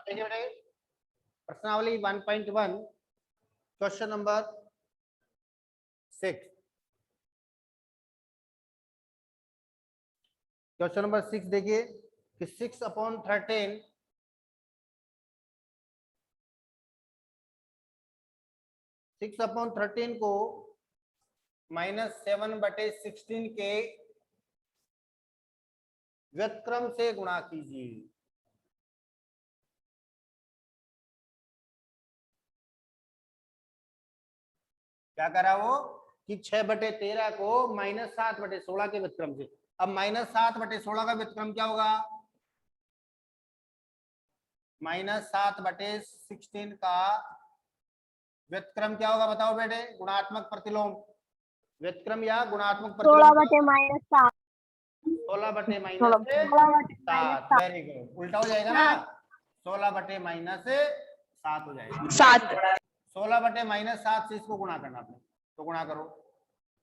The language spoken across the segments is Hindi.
देखिए बेटे प्रश्नावली 1.1 क्वेश्चन नंबर 6। क्वेश्चन नंबर 6 देखिए कि 6/13 6/13 को -7/16 के व्युत्क्रम से गुणा कीजिए। क्या करा वो कि 6/13 को -7/16 के व्युत्क्रम से। अब -7/16 का व्युत्क्रम क्या होगा? -7/16 का व्युत्क्रम क्या होगा बताओ बेटे? गुणात्मक प्रतिलोम व्युत्क्रम या गुणात्मक प्रतिलोम 16/-7 16/-7। Very good. उल्टा हो जाएगा ना, 16/-7 हो जाएगा। 16/-7 से इसको गुणा करना आपने, तो गुणा करो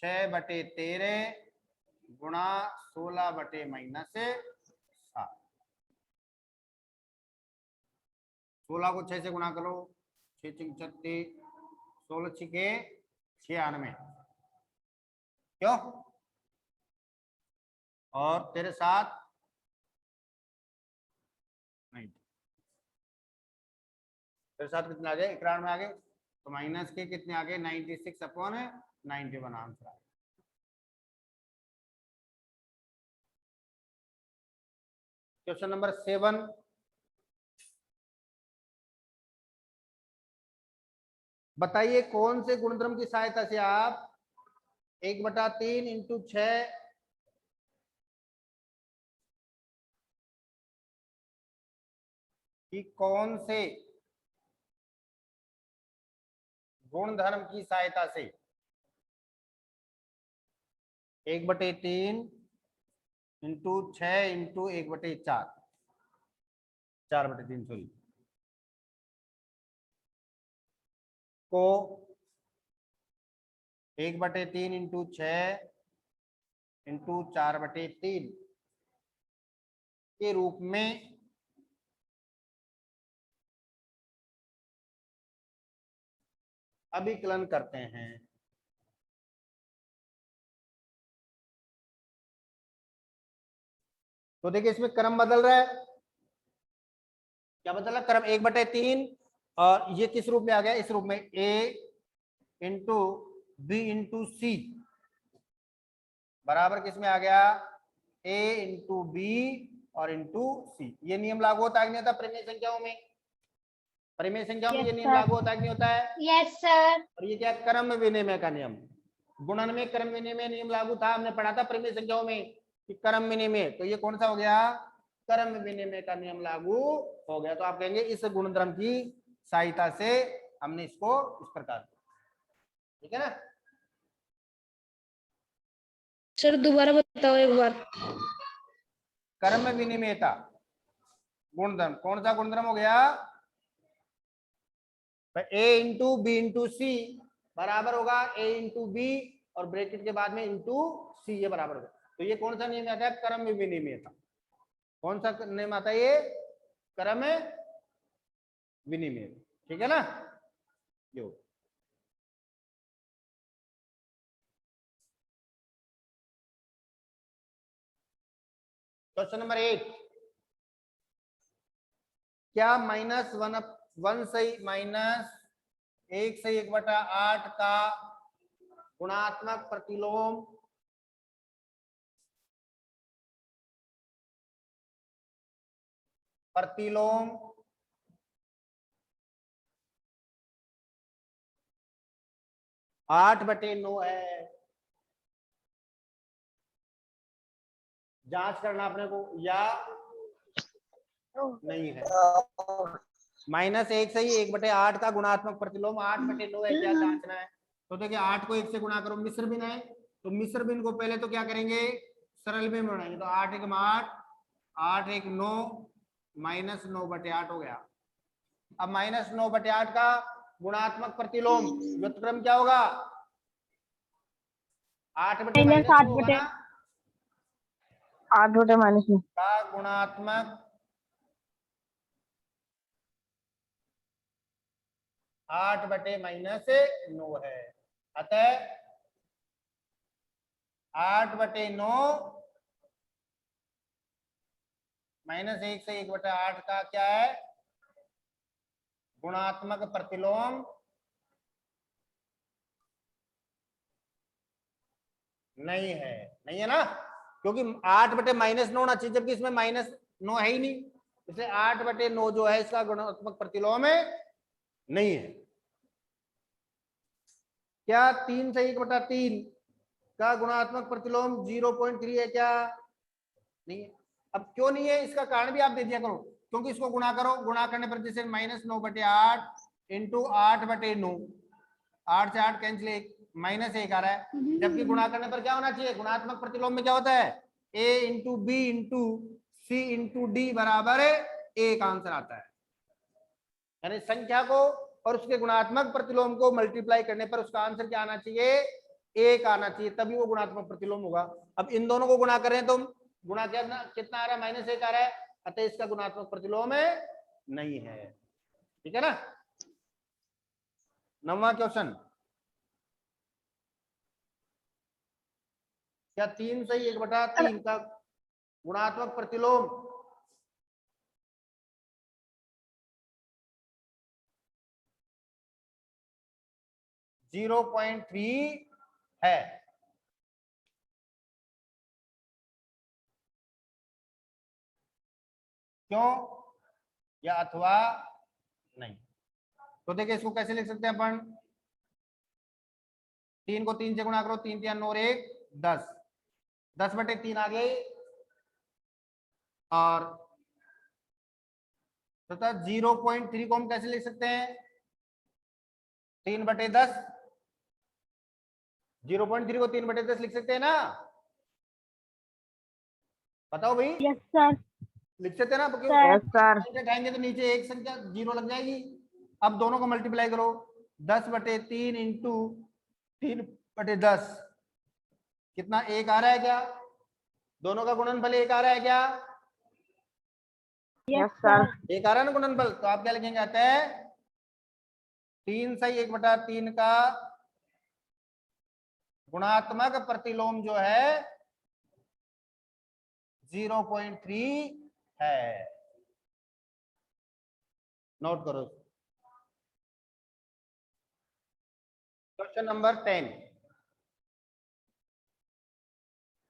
6/13 गुणा 16/-7। 16 को 6 से गुणा करो, 6 6 36, 16 6 96। क्यों? और तेरे साथ नहीं, तेरे साथ कितने आ गए? 91 आ गए। तो माइनस के कितने आ गए? 96/91 आंसर आ गया। Question number 7। बताइए कौन से गुणधर्म की सहायता से आप 1/3 इंटू 6 कि कौन से गुणधर्म की सहायता से 1/3 इंटू 6 इंटू 1/4 4/3 सॉरी को 1/3 इंटू 6 इंटू 4/3 के रूप में अभिकलन करते हैं। तो देखिए इसमें क्रम बदल रहा है। क्या बदल रहा है? क्रम 1/3 और ये किस रूप में आ गया? इस रूप में a इंटू बी इंटू सी बराबर किस में आ गया? a इंटू बी और इंटू सी। ये नियम लागू होता है कि नहीं होता परिमेय संख्याओं में? परिमेय संख्याओं में ये नियम लागू होता है कि नहीं होता है? Yes sir. और ये क्या? क्रम विनिमय का नियम। गुणन में क्रम विनिमय नियम लागू था, हमने पढ़ा था परिमेय संख्याओं में कि क्रम विनिमय। तो ये कौन सा हो गया? क्रम विनिमय का नियम लागू हो गया। तो आप कहेंगे इस गुणधर्म की सहायता से हमने इसको इस प्रकार, ठीक है ना? सर दोबारा बताओ एक बार। क्रम विनिमयता गुणधर्म कौन सा गुणधर्म हो गया? a इंटू बी इंटू सी बराबर होगा a इंटू बी और ब्रैकेट के बाद में इंटू सी, ये बराबर होगा। तो ये कौन सा नियम आता है? क्रम विनिमयता। कौन सा नियम आता है? ये क्रम विनिमय, ठीक है ना? यो क्वेश्चन नंबर 8। क्या -1 से -1/8 का गुणात्मक प्रतिलोम प्रतिलोम 8/9 है? जांच करना अपने को, या नहीं है? -1 से ही 1/8 का गुणात्मक प्रतिलोम 8/9 है, क्या जांचना है? तो देखिए 8 को 1 से गुणा करो, मिश्र भिन्न है तो मिश्र भिन्न को पहले तो क्या करेंगे? सरल में बनाएंगे। तो 8 1 8 8 1 9 -9/8 हो गया। अब -9/8 का गुणात्मक प्रतिलोम व्युत्क्रम क्या होगा? 8/-9 होगा ना? 8/-9 का गुणात्मक 8/-9 है। अतः 8/9 -1 से 1/8 का क्या है? गुणात्मक प्रतिलोम नहीं है। नहीं है ना, क्योंकि 8/-9 होना चाहिए, जबकि इसमें -9 है ही नहीं, इसलिए 8/9 जो है इसका गुणात्मक प्रतिलोम नहीं है। क्या 3 से 1/3 का गुणात्मक प्रतिलोम 0.3 है क्या? नहीं है। अब क्यों नहीं है, इसका कारण भी आप दे दिया करो, क्योंकि इसको गुणा करो, गुणा करने पर जैसे -9/8 इंटू 8/9, 8 से 8 कैंसिल, -1 आ रहा है, जबकि गुणा करने पर क्या होना चाहिए? गुणात्मक प्रतिलोम में क्या होता है? a into B into C into D बराबर 1 आंसर आता है। यानी संख्या को और उसके गुणात्मक प्रतिलोम को मल्टीप्लाई करने पर उसका आंसर क्या आना चाहिए? 1 आना चाहिए, तभी वो गुणात्मक प्रतिलोम होगा। अब इन दोनों को गुणा करें तो गुणा कितना आ रहा है? -1 आ रहा है, अतः इसका गुणात्मक प्रतिलोम नहीं है। ठीक है ना। 9वां क्वेश्चन, क्या 3 से 1/3 का गुणात्मक प्रतिलोम 0.3 है? क्यों या अथवा नहीं? तो देखिए इसको कैसे लिख सकते हैं अपन? 3 को 3 से गुणा करो, 3 3 9 1 10, 10/3 आ गए, और तथा 0.3 को हम कैसे लिख सकते हैं? 3/10, 0.3 को 3/10 लिख सकते हैं ना? बताओ भाई। Yes sir. लिख सकते हैं ना? Yes sir. उठाएंगे तो नीचे एक संख्या 0 लग जाएगी। अब दोनों को मल्टीप्लाई करो, 10/3 इंटू 3/10 कितना? 1 आ रहा है क्या? दोनों का गुणनफल 1 आ रहा है क्या? Yes sir. 1 आ रहा है ना गुणनफल, तो आप क्या लिखेंगे? आता है 3 से 1/3 का गुणात्मक प्रतिलोम जो है 0.3 है। नोट करो। Question number 10।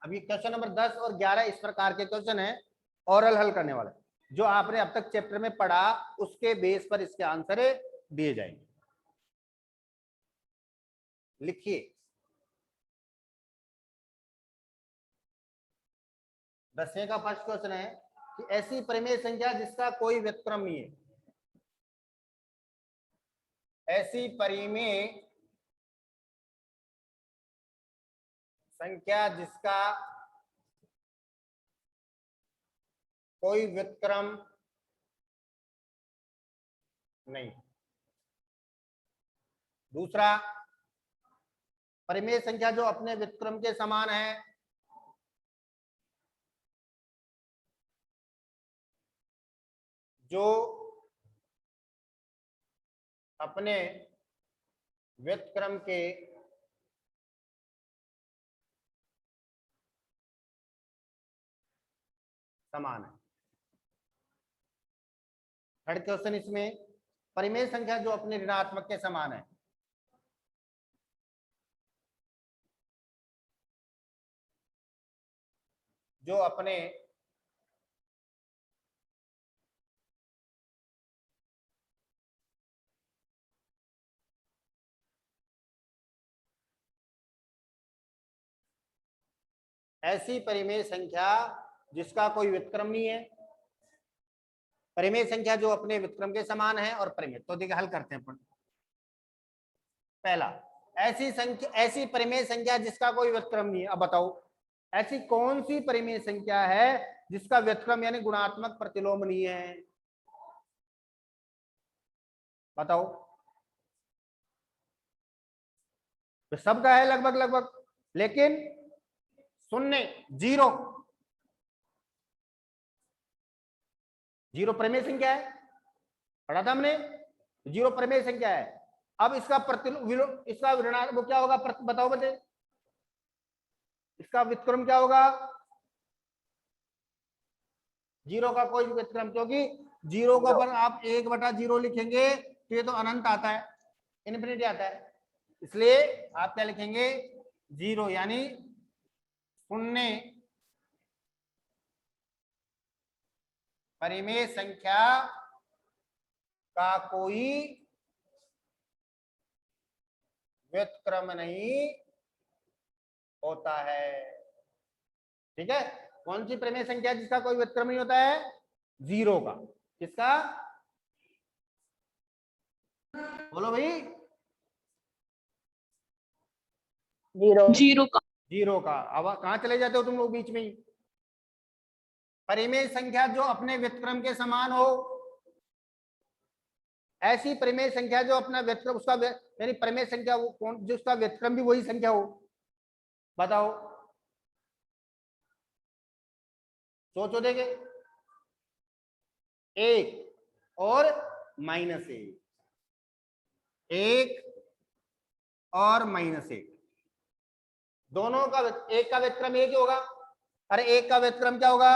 अभी क्वेश्चन नंबर 10 और 11 इस प्रकार के क्वेश्चन है, ओरल हल करने वाले, जो आपने अब तक चैप्टर में पढ़ा उसके बेस पर इसके आंसर दिए जाएंगे। लिखिए। 10वें का फर्स्ट क्वेश्चन है कि ऐसी परिमेय संख्या जिसका कोई व्युत्क्रम नहीं है, ऐसी परिमेय संख्या जिसका कोई व्युत्क्रम नहीं। दूसरा, परिमेय संख्या जो अपने व्युत्क्रम के समान है, जो अपने व्युत्क्रम के समान है। थर्ड क्वेश्चन इसमें, परिमेय संख्या जो अपने ऋणात्मक के समान है, जो अपने ऐसी परिमेय संख्या जिसका कोई व्युत्क्रम नहीं है, परिमेय संख्या जो अपने व्युत्क्रम के समान है, और परिमेय। तो देखिए हल करते हैं अपन। पहला, ऐसी परिमेय संख्या जिसका कोई व्युत्क्रम नहीं है। अब बताओ ऐसी कौन सी परिमेय संख्या है जिसका व्युत्क्रम यानी गुणात्मक प्रतिलोम नहीं है? बताओ। तो सबका है लगभग लगभग, लेकिन शून्य, जीरो परिमेय संख्या है, पढ़ा था हमने। जीरो परिमेय संख्या है, अब इसका इसका ऋणात्मक वो क्या होगा, बताओ बच्चे, इसका व्युत्क्रम क्या होगा, जीरो का कोई भी व्युत्क्रम, क्योंकि जीरो के ऊपर आप 1/0 लिखेंगे तो ये तो अनंत आता है, इन्फिनिटी आता है, इसलिए आप क्या लिखेंगे, जीरो, यानी शून्य परिमेय संख्या का कोई व्युत्क्रम नहीं होता है। ठीक है, कौन सी परिमेय संख्या जिसका कोई व्युत्क्रम नहीं होता है, जीरो का, किसका, बोलो भाई, जीरो का। जीरो का। अब कहां चले जाते हो तुम लोग बीच में ही, परिमेय संख्या जो अपने व्युत्क्रम के समान हो, ऐसी परिमेय संख्या जो अपना व्युत्क्रम उसका यानी परिमेय संख्या वो कौन जिसका व्युत्क्रम भी वही संख्या हो, बताओ, सोचो देखे, एक और -1, एक और -1, दोनों का एक का व्युत्क्रम एक ही होगा, अरे एक का व्युत्क्रम क्या होगा,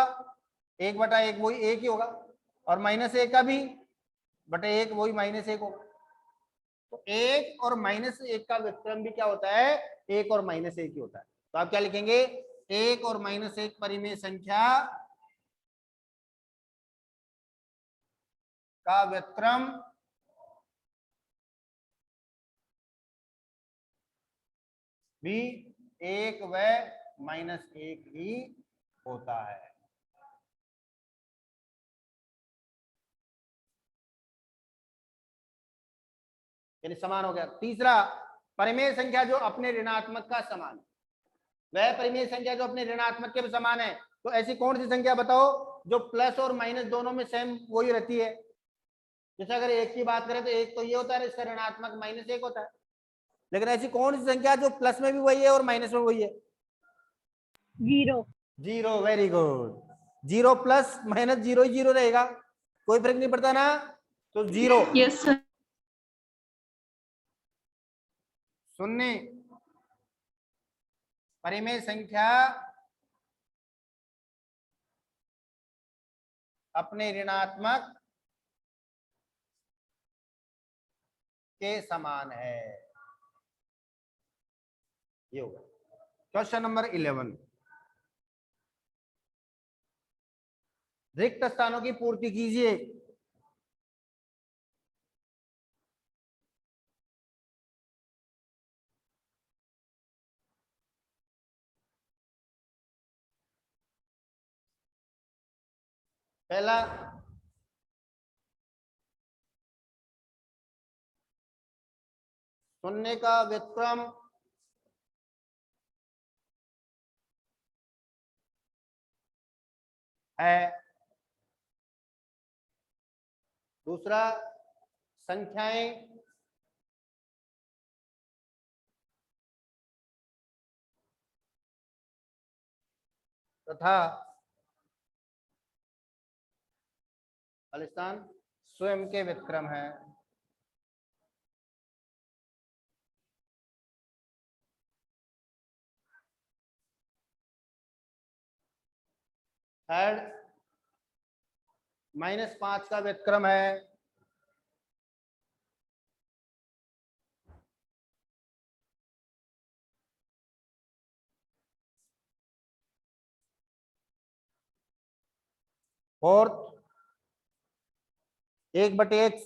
1/1 वही एक ही होगा, और -1 का भी बटे 1 वही -1 होगा, तो 1 और -1 का व्युत्क्रम भी क्या होता है, 1 और -1 ही होता है। तो आप क्या लिखेंगे, 1 और -1 परिमेय संख्या का व्युत्क्रम भी 1 व -1 ही होता है। यानी समान हो गया। तीसरा, परिमेय संख्या जो अपने ऋणात्मक का समान, वह परिमेय संख्या जो अपने ऋणात्मक के समान है, तो ऐसी कौन सी संख्या बताओ जो प्लस और माइनस दोनों में सेम वही रहती है। जैसे अगर एक की बात करें तो एक तो ये होता है, इसका ऋणात्मक -1 होता है, लेकिन ऐसी कौन सी संख्या जो प्लस में भी वही है और माइनस में वही है, zero. Zero, very good, zero plus minus zero ही जीरो रहेगा, कोई फर्क नहीं पड़ता ना, तो जीरो। Yes sir. शून्य परिमेय संख्या अपने ऋणात्मक के समान है, ये होगा। क्वेश्चन नंबर 11, रिक्त स्थानों की पूर्ति कीजिए। पहला, शून्य का व्युत्क्रम है। दूसरा, संख्याएं तथा खालिस्तान स्वयं के व्युत्क्रम है। थर्ड, -5 का व्युत्क्रम है। Fourth, 1/x,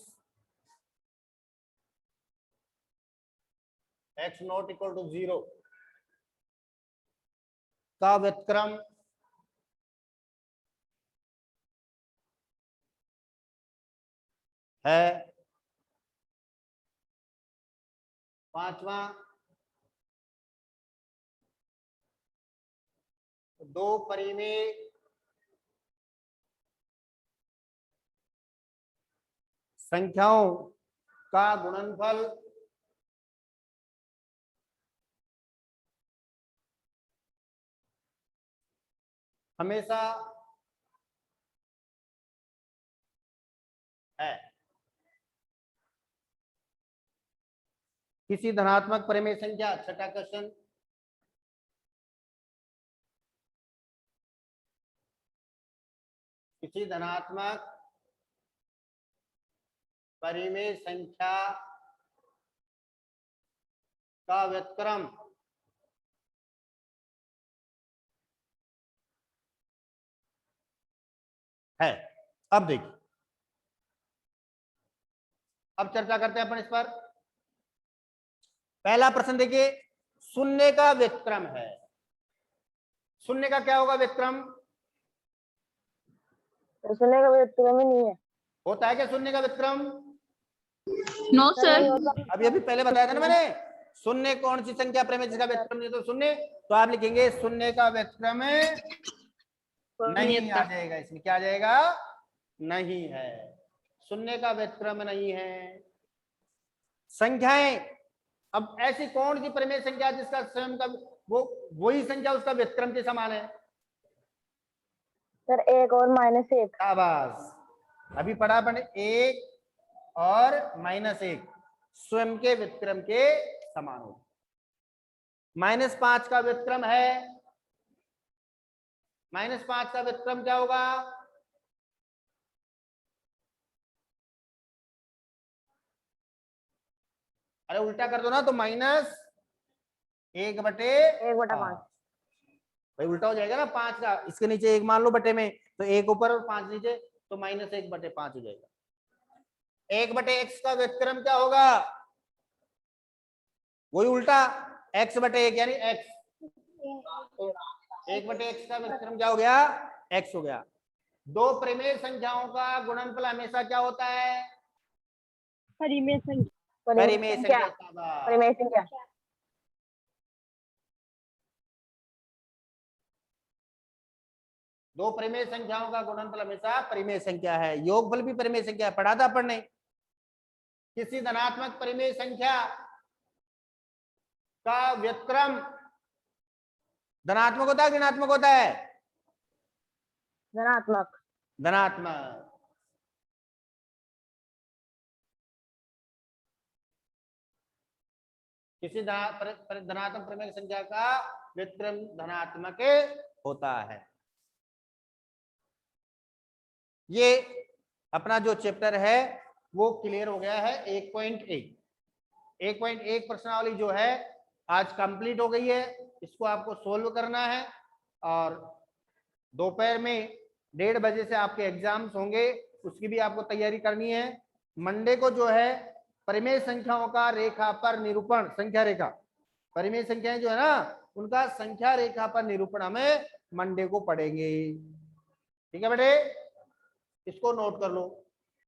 x not equal to 0 का व्युत्क्रम है। पांचवा, दो परिमेय संख्याओं का गुणनफल हमेशा है। किसी धनात्मक परिमेय संख्या, छठा क्वेश्चन, किसी धनात्मक परिमेय संख्या का व्युत्क्रम है। अब देखिए, अब चर्चा करते हैं अपन इस पर। पहला प्रश्न देखिए, शून्य का व्युत्क्रम है। शून्य का क्या होगा व्युत्क्रम? शून्य का व्युत्क्रम ही नहीं है। होता है क्या शून्य का व्युत्क्रम? No sir. अभी अभी पहले बताया था ना मैंने, शून्य कौन सी संख्या परिमेय जिसका व्युत्क्रम नहीं तो शून्य, तो आप लिखेंगे शून्य का व्युत्क्रम नहीं आ जाएगा, इसमें क्या आ जाएगा? नहीं है, शून्य का व्युत्क्रम नहीं है। संख्याएं, अब ऐसी कौन सी परिमेय संख्या जिसका स्वयं का वही संख्या उसका व्युत्क्रम के समान है? सर 1 और -1। शाबाश, अभी पढ़ा अपन 1 और -1 स्वयं के व्युत्क्रम के समान हो। -5 का व्युत्क्रम है, -5 का व्युत्क्रम क्या होगा? अरे उल्टा कर दो ना, तो -1/5 भाई उल्टा हो जाएगा ना 5 का, इसके नीचे 1 मान लो बटे में, तो 1 ऊपर और 5 नीचे, तो -1/5 हो जाएगा। 1/x का व्युत्क्रम क्या होगा? वही उल्टा, x/1 यानी x। 1/x का व्युत्क्रम क्या हो गया? x हो गया। दो परिमेय संख्याओं का गुणनफल हमेशा क्या होता है? परिमेय संख्या। परिमेय संख्या। परिमेय संख्या। दो परिमेय संख्याओं का गुणनफल हमेशा परिमेय संख्या है। योगफल भी परिमेय संख्या है, पढ़ा था अपन ने। किसी धनात्मक परिमेय संख्या का व्युत्क्रम धनात्मक होता है, ऋणात्मक होता है? धनात्मक। धनात्मक। किसी धनात्मक परिमेय संख्या का व्युत्क्रम धनात्मक होता है। ये अपना जो चैप्टर है वो क्लियर हो गया है। 1.1 प्रश्नावली जो है आज कंप्लीट हो गई है। इसको आपको सोल्व करना है और दोपहर में 1:30 बजे से आपके एग्जाम्स होंगे, उसकी भी आपको तैयारी करनी है। मंडे को जो है परिमेय संख्याओं का रेखा पर निरूपण, संख्या रेखा, परिमेय संख्याएं जो है ना उनका संख्या रेखा पर निरूपण हमें मंडे को पढ़ेंगे। ठीक है बेटे, इसको नोट कर लो।